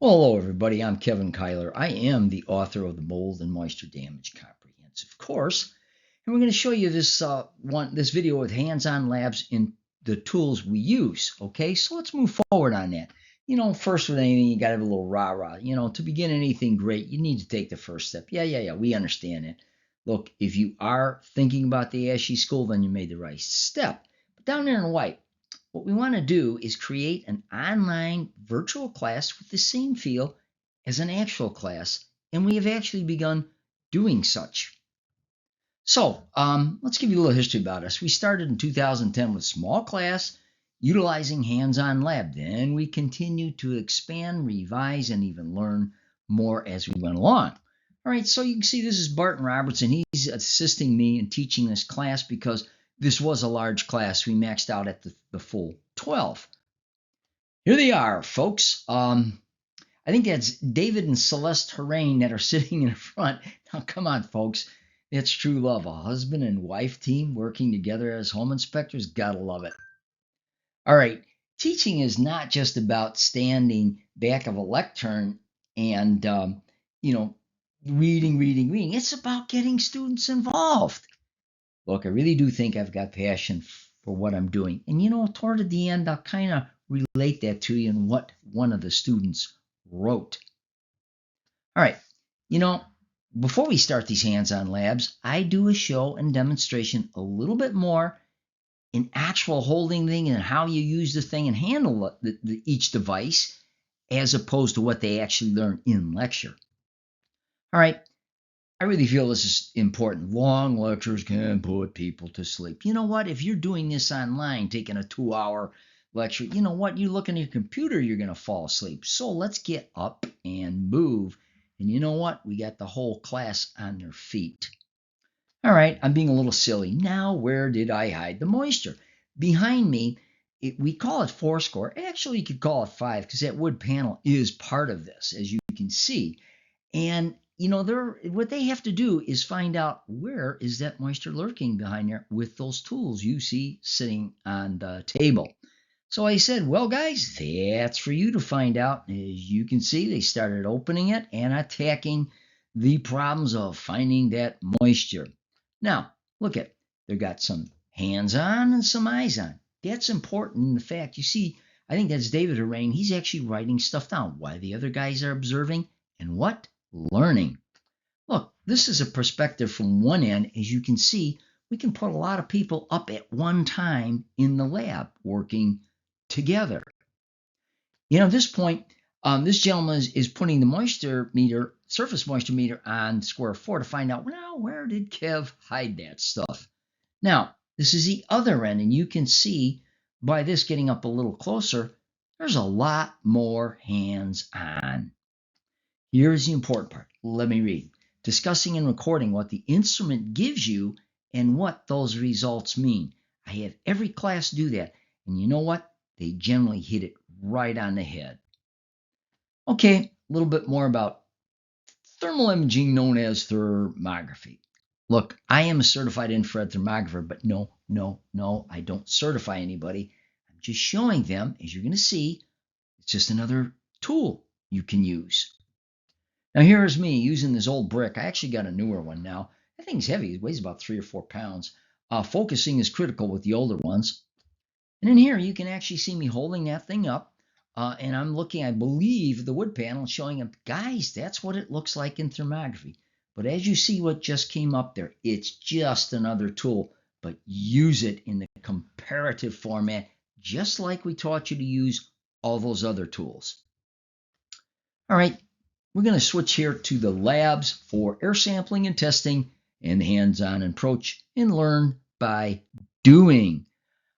Well, hello, everybody. I'm Kevin Kyler. I am the author of the Mold and Moisture Damage Comprehensive Course, and we're going to show you this video with hands-on labs in the tools we use. Okay, so let's move forward on that. First with anything, you got to have a little rah-rah. To begin anything great, you need to take the first step. Yeah. We understand it. Look, if you are thinking about the ASHI School, then you made the right step. But down there in white, what we want to do is create an online virtual class with the same feel as an actual class, and we have actually begun doing such. So let's give you a little history about us. We started in 2010 with small class, utilizing hands-on lab. Then we continued to expand, revise, and even learn more as we went along. All right, so you can see this is Barton Robertson. He's assisting me in teaching this class because this was a large class. We maxed out at the full 12. Here they are, folks. I think that's David and Celeste Harrain that are sitting in the front. Now, come on, folks. It's true love. A husband and wife team working together as home inspectors. Gotta love it. All right. Teaching is not just about standing back of a lectern and, reading. It's about getting students involved. Look, I really do think I've got passion for what I'm doing. And, toward the end, I'll kind of relate that to you in what one of the students wrote. All right. Before we start these hands-on labs, I do a show and demonstration a little bit more in actual holding thing and how you use the thing and handle each device as opposed to what they actually learn in lecture. All right. I really feel this is important. Long lectures can put people to sleep. You know what? If you're doing this online, taking a 2-hour lecture, you know what? You look in your computer, you're going to fall asleep. So let's get up and move. And you know what? We got the whole class on their feet. All right, I'm being a little silly. Now, where did I hide the moisture? Behind me, we call it 4 Actually, you could call it 5 because that wood panel is part of this, as you can see. And what they have to do is find out where is that moisture lurking behind there with those tools you see sitting on the table. So I said, well, guys, that's for you to find out. As you can see, they started opening it and attacking the problems of finding that moisture. Now, look at, they've got some hands on and some eyes on. That's important in the fact, you see, I think that's David Harrain. He's actually writing stuff down while the other guys are observing and what? Learning. Look, this is a perspective from one end. As you can see, we can put a lot of people up at one time in the lab working together. At this point, this gentleman is putting the moisture meter, surface moisture meter on square 4 to find out, well, where did Kev hide that stuff? Now, this is the other end, and you can see by this getting up a little closer, there's a lot more hands-on. Here's the important part. Let me read. Discussing and recording what the instrument gives you and what those results mean. I have every class do that. And you know what? They generally hit it right on the head. Okay, a little bit more about thermal imaging known as thermography. Look, I am a certified infrared thermographer, but no, I don't certify anybody. I'm just showing them, as you're going to see, it's just another tool you can use. Now here's me using this old brick. I actually got a newer one now. That thing's heavy. It weighs about 3 or 4 pounds. Focusing is critical with the older ones. And in here, you can actually see me holding that thing up. And I'm looking, I believe, the wood panel showing up. Guys, that's what it looks like in thermography. But as you see what just came up there, it's just another tool. But use it in the comparative format, just like we taught you to use all those other tools. All right. We're going to switch here to the labs for air sampling and testing and the hands-on approach and learn by doing.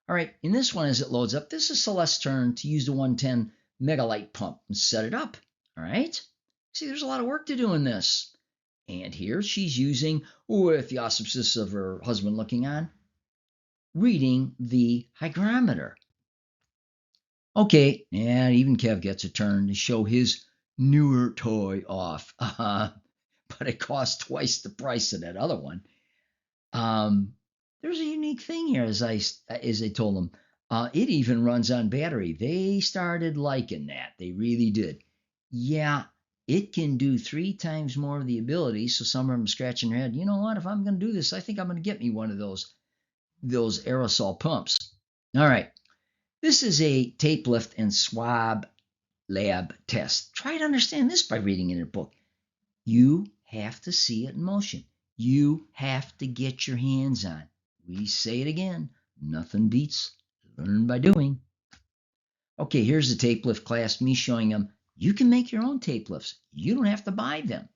All right, in this one, as it loads up, this is Celeste's turn to use the 110 megalight pump and set it up. All right, see, there's a lot of work to do in this. And here she's using, with the auspices of her husband looking on, reading the hygrometer. Okay, and even Kev gets a turn to show his newer toy off, but it costs twice the price of that other one. There's a unique thing here, as I told them. It even runs on battery. They started liking that. They really did. Yeah, it can do 3 times more of the ability. So some of them scratching their head. You know what? If I'm going to do this, I think I'm going to get me one of those aerosol pumps. All right. This is a tape lift and swab lab test. Try to understand this by reading in a book. You have to see it in motion. You have to get your hands on. We say it again. Nothing beats learn by doing. Okay, here's the tape lift class, me showing them you can make your own tape lifts. You don't have to buy them.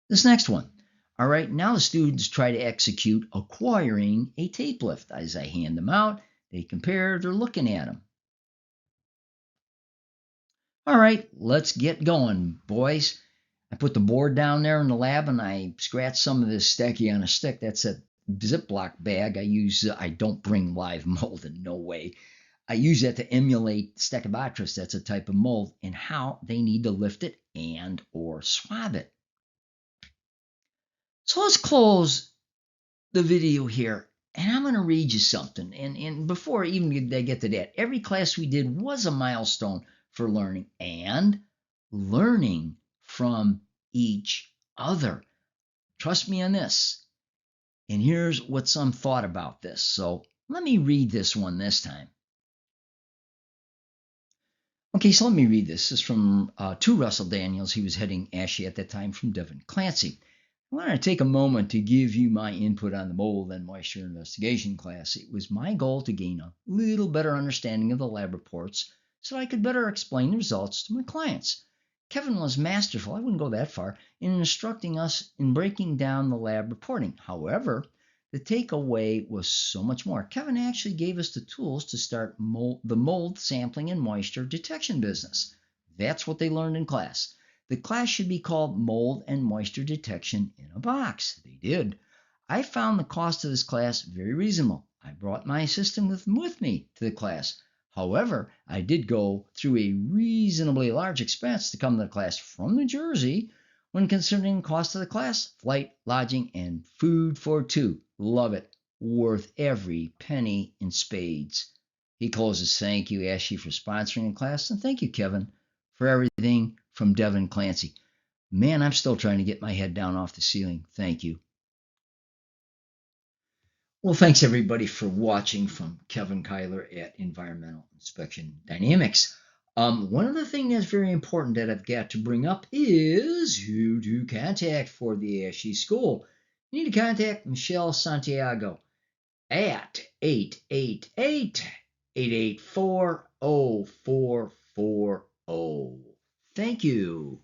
This next one. All right, now the students try to execute acquiring a tape lift. As I hand them out, they compare, they're looking at them. All right, let's get going, boys. I put the board down there in the lab and I scratched some of this Stacky on a stick. That's a Ziploc bag I use. I don't bring live mold in no way. I use that to emulate Stachybotrys. That's a type of mold and how they need to lift it and or swab it. So let's close the video here. And I'm going to read you something. And before even they get to that, every class we did was a milestone for learning and learning from each other. Trust me on this. And here's what some thought about this. So let me read this one this time. Okay, so let me read this. This is from to Russell Daniels. He was heading ASHI at that time from Devin Clancy. I want to take a moment to give you my input on the mold and moisture investigation class. It was my goal to gain a little better understanding of the lab reports so I could better explain the results to my clients. Kevin was masterful, I wouldn't go that far, in instructing us in breaking down the lab reporting. However, the takeaway was so much more. Kevin actually gave us the tools to start the mold sampling and moisture detection business. That's what they learned in class. The class should be called Mold and Moisture Detection in a Box. They did. I found the cost of this class very reasonable. I brought my assistant with me to the class. However, I did go through a reasonably large expense to come to the class from New Jersey when considering the cost of the class, flight, lodging, and food for two. Love it. Worth every penny in spades. He closes, thank you, ASHI, for sponsoring the class, and thank you, Kevin, for everything from Devin Clancy. Man, I'm still trying to get my head down off the ceiling. Thank you. Well, thanks everybody for watching from Kevin Kyler at Environmental Inspection Dynamics. One other thing that's very important that I've got to bring up is who to contact for the ASHI School. You need to contact Michelle Santiago at 888-884-0440. Thank you.